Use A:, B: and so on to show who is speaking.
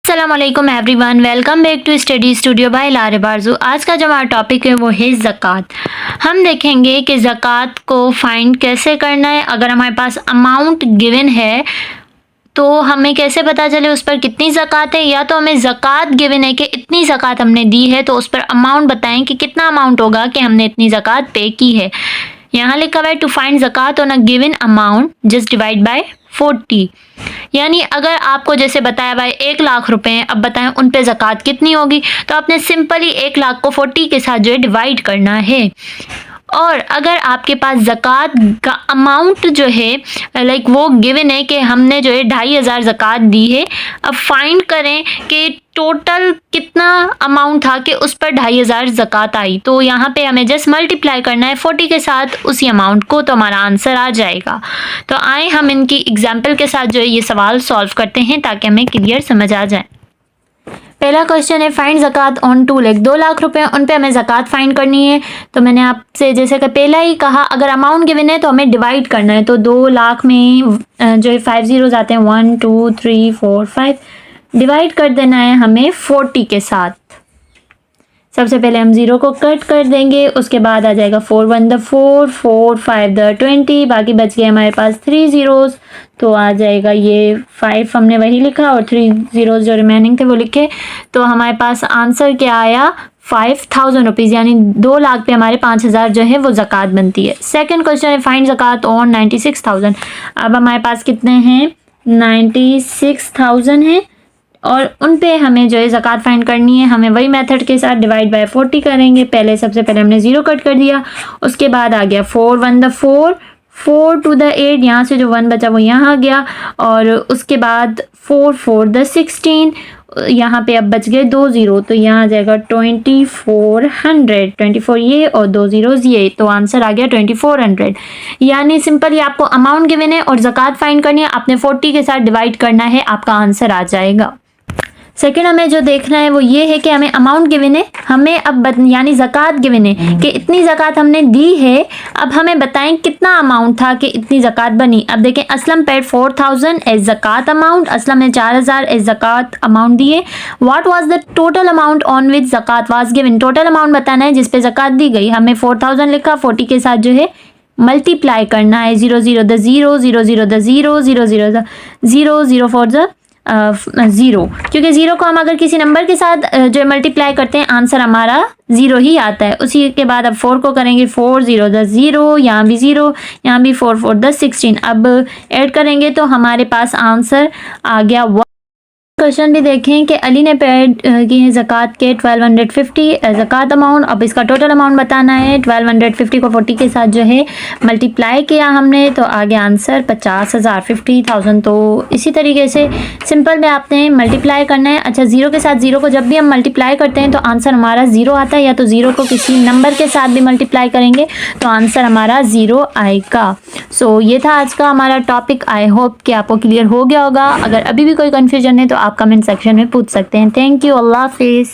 A: अस्सलाम वालेकुम everyone, welcome back to study studio by लारे बारजू। आज का जो हमारा टॉपिक है वो है ज़कात। हम देखेंगे कि ज़कात को फाइंड कैसे करना है। अगर हमारे पास अमाउंट गिवन है तो हमें कैसे पता चले उस पर कितनी ज़कात है, या तो हमें ज़कात गिवन है कि इतनी ज़कात हमने दी है तो उस पर अमाउंट बताएं कि कितना अमाउंट होगा कि हमने इतनी ज़कात पे की है। यहाँ लिखा हुआ है to find zakat on a given amount just divide by 40। यानी अगर आपको जैसे बताया भाई 1 लाख रुपए हैं, अब बताएं उन पे ज़कात कितनी होगी, तो आपने सिंपली 1 लाख को 40 के साथ जो है डिवाइड करना है। और अगर आपके पास ज़कात का अमाउंट जो है लाइक वो गिवन है कि हमने जो है 2500 ज़कात दी है, अब फाइंड करें कि टोटल कितना अमाउंट था कि उस पर 2500 ज़कात आई। तो यहाँ पे हमें जस्ट मल्टीप्लाई करना है 40 के साथ उसी अमाउंट को, तो हमारा आंसर आ जाएगा। तो आए हम इनकी एग्जाम्पल के साथ जो है ये सवाल सॉल्व करते हैं ताकि हमें क्लियर समझ आ जाए। पहला क्वेश्चन है फाइंड ज़कात ऑन 2 लाख, 2 लाख रुपए उन पे हमें ज़कात फाइंड करनी है। तो मैंने आपसे जैसे कि पहला ही कहा, अगर अमाउंट गिवन है तो हमें डिवाइड करना है। तो 2 लाख में जो है 5 ज़ीरोज़ आते हैं, 1 2 3 4 5, डिवाइड कर देना है हमें 40 के साथ। सबसे पहले हम 0 को कट कर देंगे, उसके बाद आ जाएगा 4 1 द 4 4 5 द 20, बाकी बच गए हमारे पास 3 ज़ीरोज़, तो आ जाएगा ये 5 हमने वही लिखा और 3 ज़ीरोज़ जो रिमेनिंग थे वो लिखे। तो हमारे पास आंसर क्या आया 5000 रुपीज़, यानी 2 लाख पे हमारे 5000 जो है वो ज़कात बनती है। सेकंड क्वेश्चन है फाइंड ज़कात ऑन 96,000। अब हमारे पास कितने हैं 96,000 हैं और उन पे हमें जो है ज़कात फाइंड करनी है। हमें वही मेथड के साथ डिवाइड बाय 40 करेंगे। पहले सबसे पहले हमने 0 कट कर दिया, उसके बाद आ गया 4 1 द 4 4 2 द 8, यहाँ से जो 1 बचा वो यहाँ आ गया, और उसके बाद 4 4 द 16, यहाँ पे अब बच गए 2 ज़ीरो, तो यहाँ आ जाएगा 2400, 24 ये और 2 ज़ीरोज़ ये, तो आंसर आ गया 2400। यानी सिंपली आपको अमाउंट गिवन है और ज़कात फाइंड करनी है, आपने 40 के साथ डिवाइड करना है, आपका आंसर आ जाएगा। सेकेंड हमें जो देखना है वो ये है कि हमें अमाउंट गिवन है, हमें अब यानी ज़कात गिवन है कि इतनी ज़कात हमने दी है। अब हमें बताएं कितना अमाउंट था कि इतनी ज़कात बनी। अब देखें Aslam paid 4000 as zakat amount, Aslam ने 4000 एज ज़कात अमाउंट दिए। What was the total amount on which zakat was given, total amount बताना है जिस पे ज़कात दी गई। हमें 4000 लिखा, 40 के साथ जो है मल्टीप्लाई करना है, 0 0 द 0 0 0 द 0 0 0 द 0 0 4 द 0, क्योंकि 0 को हम अगर किसी नंबर के साथ जो मल्टीप्लाई करते हैं आंसर हमारा 0 ही आता है। उसी के बाद अब 4 को करेंगे 4 0 द 0, यहाँ भी 0, यहाँ भी 4 4 द 16, अब ऐड करेंगे तो हमारे पास आंसर आ गया 1। क्वेश्चन भी देखें कि अली ने पेड की है ज़कात के 1250 ज़कात अमाउंट। अब इसका टोटल अमाउंट बताना है। 1250 को 40 के साथ जो है मल्टीप्लाई किया हमने, तो आ गया आंसर 50,000, 50,000। तो इसी तरीके से सिंपल में आपने मल्टीप्लाई करना है। अच्छा, 0 के साथ 0 को जब भी हम मल्टीप्लाई करते हैं तो आंसर हमारा 0 आता है, या तो 0 को किसी नंबर के साथ भी मल्टीप्लाई करेंगे तो आंसर हमारा 0 आएगा। सो ये था आज का हमारा टॉपिक। आई होप कि आपको क्लियर हो गया होगा। अगर अभी भी कोई कन्फ्यूजन है तो आप कमेंट सेक्शन में पूछ सकते हैं। थैंक यू, अल्लाह हाफिज़।